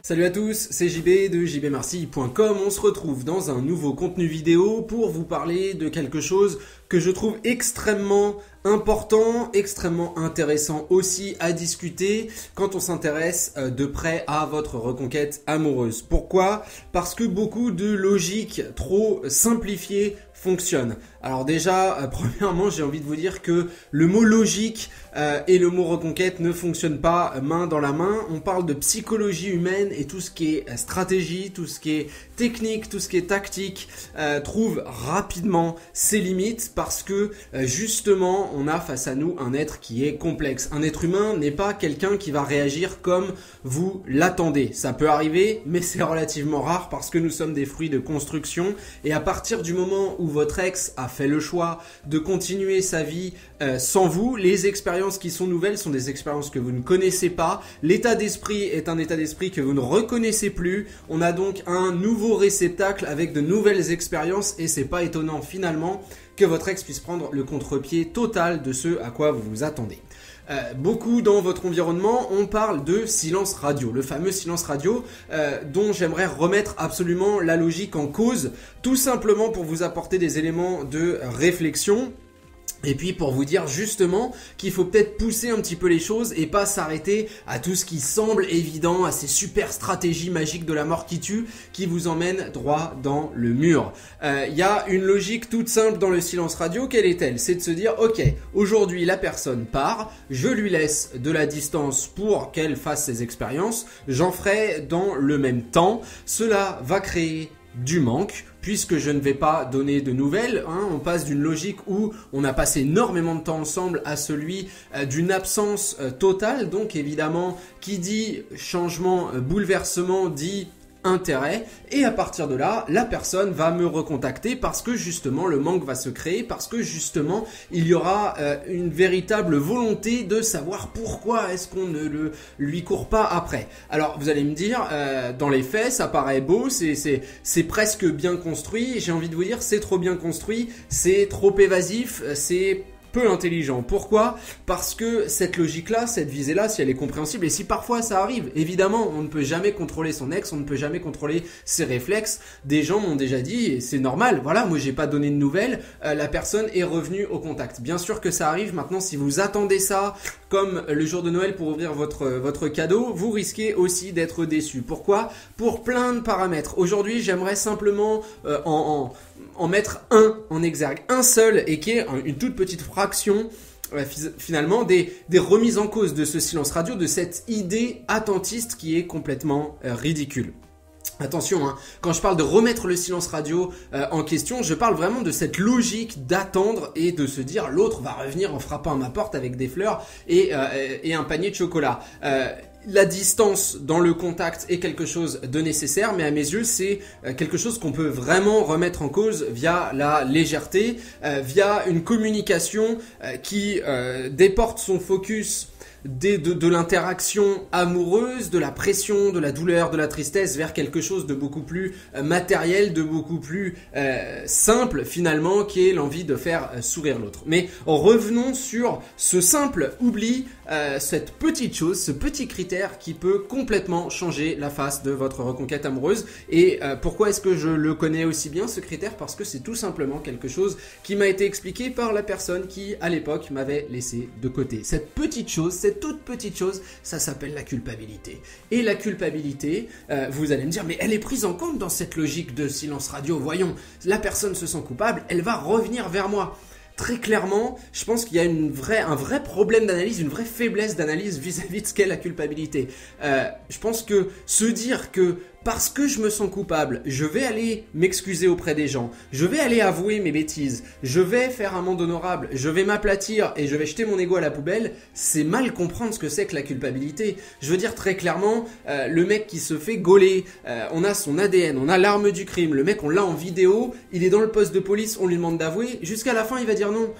Salut à tous, c'est JB de jbmarcy.com. On se retrouve dans un nouveau contenu vidéo pour vous parler de quelque chose que je trouve extrêmement important, extrêmement intéressant aussi à discuter quand on s'intéresse de près à votre reconquête amoureuse. Pourquoi ? Parce que beaucoup de logiques trop simplifiées fonctionnent. Alors déjà, premièrement, j'ai envie de vous dire que le mot logique et le mot reconquête ne fonctionnent pas main dans la main. On parle de psychologie humaine et tout ce qui est stratégie, tout ce qui est technique, tout ce qui est tactique trouve rapidement ses limites parce que justement, on a face à nous un être qui est complexe. Un être humain n'est pas quelqu'un qui va réagir comme vous l'attendez. Ça peut arriver, mais c'est relativement rare parce que nous sommes des fruits de construction et à partir du moment où votre ex a fait le choix de continuer sa vie sans vous, les expériences qui sont nouvelles sont des expériences que vous ne connaissez pas. L'état d'esprit est un état d'esprit que vous ne reconnaissez plus. On a donc un nouveau réceptacle avec de nouvelles expériences et c'est pas étonnant finalement que votre ex puisse prendre le contre-pied total de ce à quoi vous vous attendez. Beaucoup dans votre environnement, on parle de silence radio, le fameux silence radio dont j'aimerais remettre absolument la logique en cause, tout simplement pour vous apporter des éléments de réflexion. Et puis pour vous dire justement qu'il faut peut-être pousser un petit peu les choses et pas s'arrêter à tout ce qui semble évident, à ces super stratégies magiques de la mort qui tue, qui vous emmènent droit dans le mur. Y a une logique toute simple dans le silence radio, quelle est-elle ? C'est de se dire ok, aujourd'hui la personne part, je lui laisse de la distance pour qu'elle fasse ses expériences, j'en ferai dans le même temps, cela va créer du manque, puisque je ne vais pas donner de nouvelles. On passe d'une logique où on a passé énormément de temps ensemble à celui d'une absence totale. Donc évidemment, qui dit changement, bouleversement, dit intérêt. Et à partir de là, la personne va me recontacter parce que justement le manque va se créer, parce que justement il y aura une véritable volonté de savoir pourquoi est-ce qu'on ne lui court pas après. Alors vous allez me dire, dans les faits ça paraît beau, c'est presque bien construit. J'ai envie de vous dire c'est trop bien construit, c'est trop évasif, c'est peu intelligent. Pourquoi ? Parce que cette logique-là, cette visée-là, si elle est compréhensible, et si parfois ça arrive, évidemment, on ne peut jamais contrôler son ex, on ne peut jamais contrôler ses réflexes. Des gens m'ont déjà dit, et c'est normal, voilà, moi j'ai pas donné de nouvelles, la personne est revenue au contact. Bien sûr que ça arrive, maintenant si vous attendez ça, comme le jour de Noël pour ouvrir votre cadeau, vous risquez aussi d'être déçu. Pourquoi ? Pour plein de paramètres. Aujourd'hui, j'aimerais simplement en mettre un en exergue, un seul, et qui est une toute petite fraction finalement des remises en cause de ce silence radio, de cette idée attentiste qui est complètement ridicule. Attention, quand je parle de remettre le silence radio en question, je parle vraiment de cette logique d'attendre et de se dire l'autre va revenir en frappant à ma porte avec des fleurs et un panier de chocolat. La distance dans le contact est quelque chose de nécessaire, mais à mes yeux, c'est quelque chose qu'on peut vraiment remettre en cause via la légèreté, via une communication qui déporte son focus de l'interaction amoureuse, de la pression, de la douleur, de la tristesse vers quelque chose de beaucoup plus matériel, de beaucoup plus simple finalement, qui est l'envie de faire sourire l'autre. Mais revenons sur ce simple oubli, cette petite chose, ce petit critère qui peut complètement changer la face de votre reconquête amoureuse. Et pourquoi est-ce que je le connais aussi bien ce critère ? Parce que c'est tout simplement quelque chose qui m'a été expliqué par la personne qui à l'époque m'avait laissé de côté. Cette petite chose, cette toute petite chose, ça s'appelle la culpabilité. Et la culpabilité, vous allez me dire, mais elle est prise en compte dans cette logique de silence radio. Voyons, la personne se sent coupable, elle va revenir vers moi. Très clairement, je pense qu'il y a un vrai problème d'analyse, une vraie faiblesse d'analyse vis-à-vis de ce qu'est la culpabilité. Je pense que se dire que parce que je me sens coupable, je vais aller m'excuser auprès des gens, je vais aller avouer mes bêtises, je vais faire un monde honorable, je vais m'aplatir et je vais jeter mon ego à la poubelle, c'est mal comprendre ce que c'est que la culpabilité. Je veux dire très clairement, le mec qui se fait gauler, on a son ADN, on a l'arme du crime, le mec on l'a en vidéo, il est dans le poste de police, on lui demande d'avouer, jusqu'à la fin il va dire non,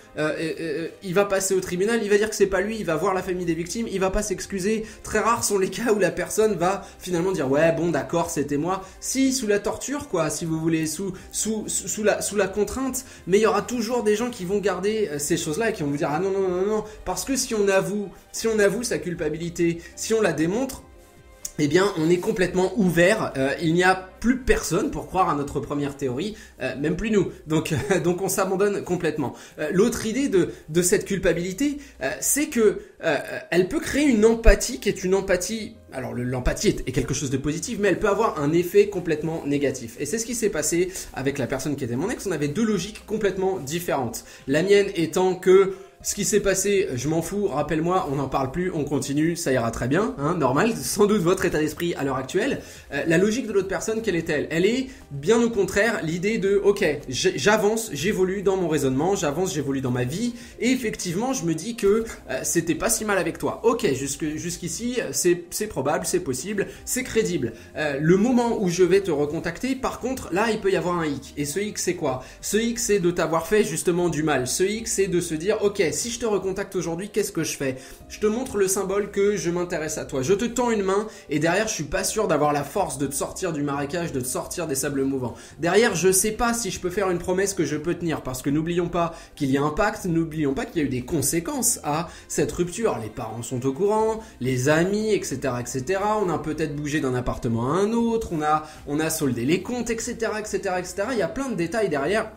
il va passer au tribunal, il va dire que c'est pas lui, il va voir la famille des victimes, il va pas s'excuser. Très rares sont les cas où la personne va finalement dire ouais bon d'accord c'était moi, si sous la torture quoi, si vous voulez, sous la contrainte, mais il y aura toujours des gens qui vont garder ces choses-là et qui vont vous dire ah non non non non, parce que si on avoue sa culpabilité, si on la démontre, eh bien, on est complètement ouvert. Il n'y a plus personne pour croire à notre première théorie, même plus nous. Donc on s'abandonne complètement. L'autre idée de cette culpabilité, c'est que elle peut créer une empathie qui est une empathie. Alors l'empathie est quelque chose de positif, mais elle peut avoir un effet complètement négatif. Et c'est ce qui s'est passé avec la personne qui était mon ex. On avait deux logiques complètement différentes. La mienne étant que ce qui s'est passé, je m'en fous, rappelle-moi, on n'en parle plus, on continue, ça ira très bien, hein, normal, sans doute votre état d'esprit à l'heure actuelle. La logique de l'autre personne, quelle est-elle? Elle est bien au contraire l'idée de, ok, j'avance, j'évolue dans mon raisonnement, j'avance, j'évolue dans ma vie, et effectivement, je me dis que c'était pas si mal avec toi. Ok, jusqu'ici, c'est probable, c'est possible, c'est crédible. Le moment où je vais te recontacter, par contre, là, il peut y avoir un hic. Et ce hic, c'est quoi? Ce hic, c'est de t'avoir fait justement du mal. Ce hic, c'est de se dire, ok, si je te recontacte aujourd'hui, qu'est-ce que je fais? Je te montre le symbole que je m'intéresse à toi. Je te tends une main et derrière, je suis pas sûr d'avoir la force de te sortir du marécage, de te sortir des sables mouvants. Derrière, je sais pas si je peux faire une promesse que je peux tenir parce que n'oublions pas qu'il y a un pacte, n'oublions pas qu'il y a eu des conséquences à cette rupture. Les parents sont au courant, les amis, etc., etc. On a peut-être bougé d'un appartement à un autre, on a soldé les comptes, etc., etc., etc. Il y a plein de détails derrière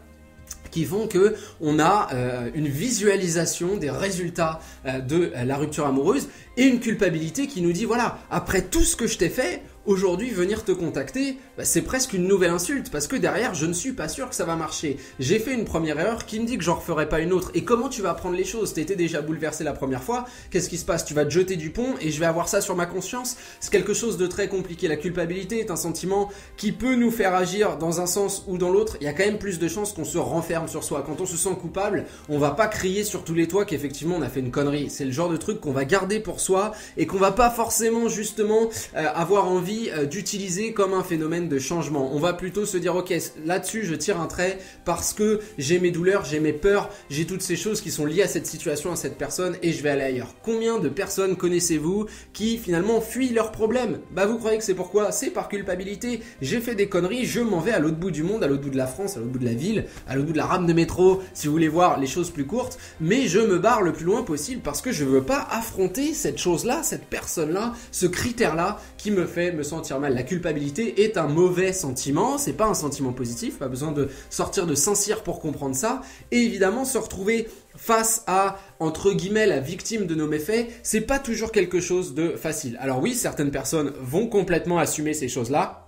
qui font que on a une visualisation des résultats de la rupture amoureuse et une culpabilité qui nous dit voilà, après tout ce que je t'ai fait, aujourd'hui venir te contacter, c'est presque une nouvelle insulte parce que derrière je ne suis pas sûr que ça va marcher. J'ai fait une première erreur qui me dit que j'en referai pas une autre. Et comment tu vas apprendre les choses? T'étais déjà bouleversé la première fois, qu'est-ce qui se passe? Tu vas te jeter du pont et je vais avoir ça sur ma conscience? C'est quelque chose de très compliqué. La culpabilité est un sentiment qui peut nous faire agir dans un sens ou dans l'autre. Il y a quand même plus de chances qu'on se renferme sur soi. Quand on se sent coupable, on va pas crier sur tous les toits qu'effectivement on a fait une connerie. C'est le genre de truc qu'on va garder pour soi et qu'on va pas forcément justement avoir envie d'utiliser comme un phénomène de changement. On va plutôt se dire ok, là-dessus je tire un trait parce que j'ai mes douleurs, j'ai mes peurs, j'ai toutes ces choses qui sont liées à cette situation, à cette personne et je vais aller ailleurs. Combien de personnes connaissez-vous qui finalement fuient leurs problèmes? Bah vous croyez que c'est pourquoi? C'est par culpabilité. J'ai fait des conneries, je m'en vais à l'autre bout du monde, à l'autre bout de la France, à l'autre bout de la ville, à l'autre bout de la rame de métro si vous voulez voir les choses plus courtes, mais je me barre le plus loin possible parce que je veux pas affronter cette chose-là, cette personne-là, ce critère-là qui me fait me sentir mal. La culpabilité est un mauvais sentiment, c'est pas un sentiment positif, pas besoin de sortir de Saint-Cyr pour comprendre ça. Et évidemment, se retrouver face à, entre guillemets, la victime de nos méfaits, c'est pas toujours quelque chose de facile. Alors oui, certaines personnes vont complètement assumer ces choses-là,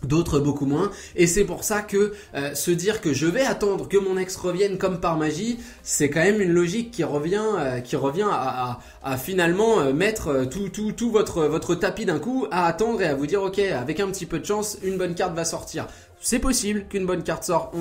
d'autres beaucoup moins, et c'est pour ça que se dire que je vais attendre que mon ex revienne comme par magie, c'est quand même une logique qui revient à finalement mettre tout votre tapis d'un coup, à attendre et à vous dire ok, avec un petit peu de chance, une bonne carte va sortir. C'est possible qu'une bonne carte sorte.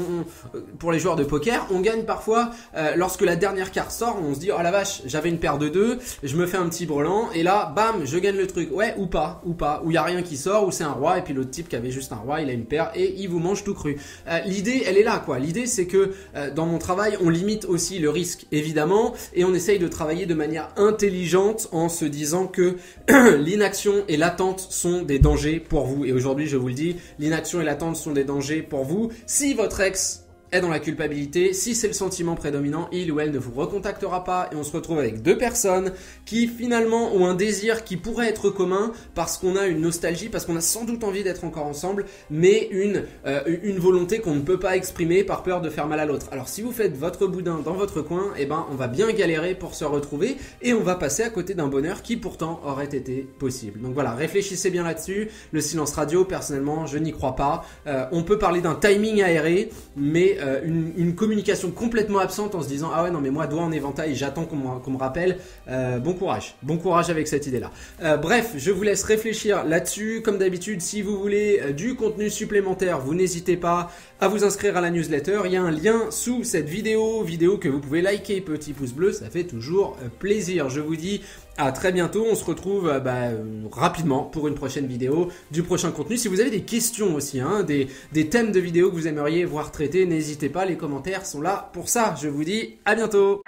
Pour les joueurs de poker, on gagne parfois lorsque la dernière carte sort, on se dit oh la vache, j'avais une paire de 2, je me fais un petit brelan et là bam, je gagne le truc. Ouais, ou pas, où il y a rien qui sort, où c'est un roi et puis l'autre type qui avait juste un roi, il a une paire et il vous mange tout cru. L'idée, elle est là quoi. L'idée c'est que dans mon travail, on limite aussi le risque évidemment et on essaye de travailler de manière intelligente en se disant que l'inaction et l'attente sont des dangers pour vous. Et aujourd'hui, je vous le dis, l'inaction et l'attente sont des dangers pour vous. Si votre ex est dans la culpabilité, si c'est le sentiment prédominant, il ou elle ne vous recontactera pas et on se retrouve avec deux personnes qui finalement ont un désir qui pourrait être commun parce qu'on a une nostalgie, parce qu'on a sans doute envie d'être encore ensemble, mais une volonté qu'on ne peut pas exprimer par peur de faire mal à l'autre. Alors si vous faites votre boudin dans votre coin, eh ben on va bien galérer pour se retrouver et on va passer à côté d'un bonheur qui pourtant aurait été possible. Donc voilà, réfléchissez bien là-dessus. Le silence radio, personnellement, je n'y crois pas. On peut parler d'un timing aéré, mais une communication complètement absente en se disant ah ouais non mais moi doigt en éventail, j'attends qu'on me rappelle. Bon courage avec cette idée là. Bref, je vous laisse réfléchir là-dessus. Comme d'habitude, si vous voulez du contenu supplémentaire, vous n'hésitez pas à vous inscrire à la newsletter. Il y a un lien sous cette vidéo que vous pouvez liker, petit pouce bleu, ça fait toujours plaisir. Je vous dis à très bientôt, on se retrouve rapidement pour une prochaine vidéo, du prochain contenu. Si vous avez des questions aussi, des thèmes de vidéos que vous aimeriez voir traités, n'hésitez pas, les commentaires sont là pour ça. Je vous dis à bientôt.